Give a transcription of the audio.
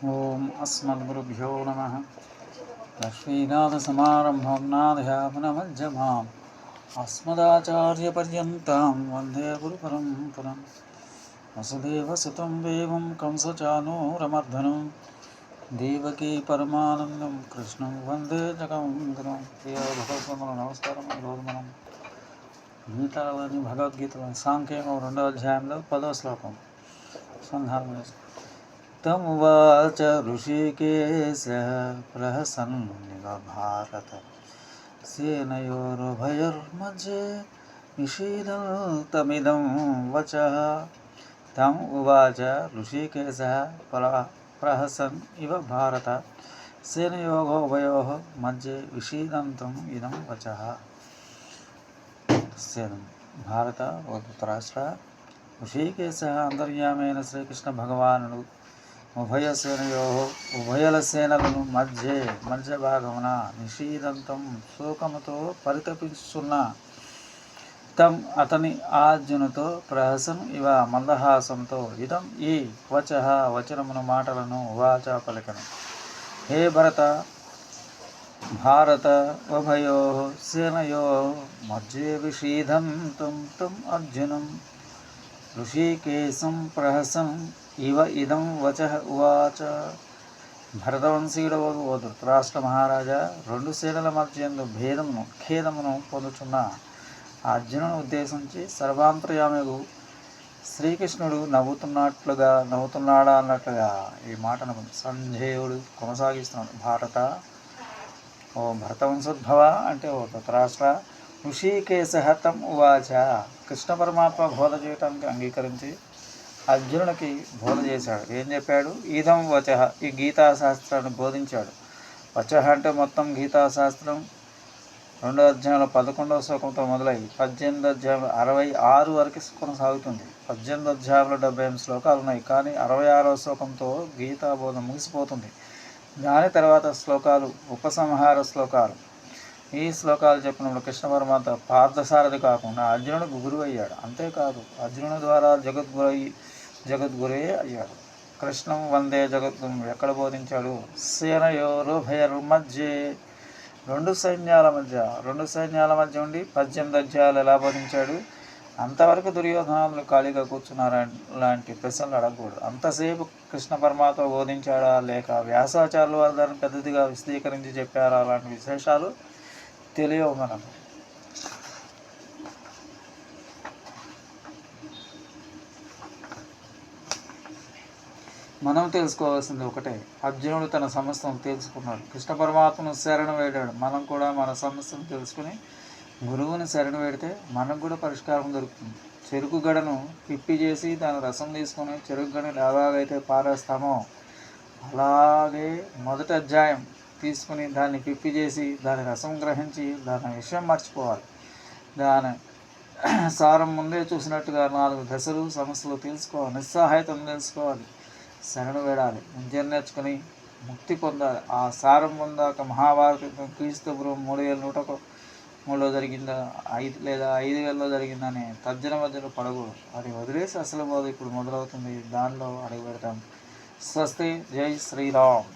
ఓం అస్మద్గురుభ్యో నమః. లక్ష్మీనాథసమారంభం నాథయామునమధ్యమాం అస్మదాచార్యపర్యంతం వందే గురుపరంపరం. వసుదేవసుతం దేవం కంసచానూరమర్దనం దేవకీ పరమానందం కృష్ణం వందే జగద్గురుం. ప్రియ భగవద్బంధువులు నమస్కారం. ఈరోజు మనం గీతలోని భగవద్గీతలోని సాంఖ్యయోగం 2వ అధ్యాయంలో 10వ శ్లోకం సంధానం చేసుకుంటాం. తమువాచ ఋషికేశః ప్రహసన్నివ భారత సేనయోరుభయోర్मध्ये నిషీదन्तమిదం వచః. తమ్ ఉవాచ ఋషికేశः ప్రహసన్ ఇవ భారత సేనయోరుభయోః మధ్యే విషీదంతం ఇదం వచః. భారత ఓ ధృతరాష్ట్ర, ఋషికేశः అంతర్యామైన శ్రీకృష్ణ భగవానుడు ఉభయల సేనలను మధ్య భాగమున నిషీదంతం శోకముతో పరితపించుచున్న అతని ఆర్జునుతో ప్రహసన్ ఇవ మందహాసంతో ఇదం ఈ వచనమును మాటలను ఉవాచ పలికను. హే భారత ఉభయో సేనయో మధ్యే విషీదంతం తం అర్జునం ఋషికేశం ప్రహసన్ ఇవ ఇదం వచః ఉవాచ. భరతవంశీయుడవగు ఓ ధృతరాష్ట్ర మహారాజా, రెండు సేనల మధ్య ఖేదమును పొందుచున్న అర్జునును ఉద్దేశించి సర్వాంతర్యామిగు శ్రీకృష్ణుడు నవ్వుతున్నాడా అన్నట్లుగా ఈ మాటను సంజయుడు కొనసాగిస్తున్నాడు. ఓ భరతవంశోద్భవ అంటే ఓ ధృతరాష్ట్ర, ఋషికేశః తం ఉవాచ. కృష్ణ పరమాత్మ బోధ చేయటానికి అంగీకరించి అర్జునునికి బోధ చేశాడు. ఏం చెప్పాడు? ఇదం వచః, ఈ గీతాశాస్త్రాన్ని బోధించాడు. వచః అంటే మొత్తం గీతాశాస్త్రం 2వ అధ్యాయంలో 11వ శ్లోకంతో మొదలై 18వ అధ్యాయంలో 66 వరకు కొనసాగుతుంది. 18వ అధ్యాయంలో 78 శ్లోకాలు ఉన్నాయి, కానీ 66వ శ్లోకంతో గీతా బోధ ముగిసిపోతుంది. దాని తర్వాత శ్లోకాలు ఉపసంహార శ్లోకాలు. ఈ శ్లోకాలు చెప్పినప్పుడు కృష్ణ పరమాత్మ పార్థసారథి కాకుండా అర్జునుడికి గురువు అయ్యాడు. అంతేకాదు, అర్జునుడి ద్వారా జగద్గురే అయ్యాడు. కృష్ణం వందే జగద్గురు ఎక్కడ బోధించాడు? సేనయోరుభయోర్మధ్యే, రెండు సైన్యాల మధ్య ఉండి 18 అధ్యాయాలు ఎలా బోధించాడు? అంతవరకు దుర్యోధనాలు ఖాళీగా కూర్చున్నారా లాంటి ప్రశ్నలు అడగకూడదు. అంతసేపు కృష్ణ పరమాత్మ బోధించాడా, లేక వ్యాసాచార్యులు వారు దాన్ని పెద్దదిగా విశదీకరించి చెప్పారా, అలాంటి విశేషాలు తెలియవు మనకు. మనం తెలుసుకోవాల్సింది ఒకటే, అర్జునుడు తన సమస్యను తెలుసుకున్నాడు, కృష్ణ పరమాత్మను శరణు వేడాడు. మనం కూడా మన సమస్యను తెలుసుకుని గురువుని శరణు వేడితే మనకు కూడా పరిష్కారం దొరుకుతుంది. చెరుకు గడను పిప్పి చేసి దాని రసం తీసుకొని చెరుకు గడను ఎలాగైతే పారేస్తామో అలాగే మొదటి అధ్యాయం తీసుకుని దాన్ని పిప్పి చేసి దాని రసం గ్రహించి దాని విషయం మర్చిపోవాలి. దాని సారం ముందే చూసినట్టుగా 4 దశలు సమస్యలు తెలుసుకోవాలి, నిస్సహాయతను తెలుసుకోవాలి, శరణు వేడాలి, విద్యను నేర్చుకుని ముక్తి పొందాలి. ఆ సారం పొందాక మహాభారతం క్రీస్తుపురం 3103లో జరిగిందా 5000లో జరిగిందని తర్జన మధ్యలో పడకూడదు. అది వదిలేసి అసలు బోధ ఇప్పుడు మొదలవుతుంది, దానిలో అడుగు పెడతాం. స్వస్తి. జై శ్రీరామ్.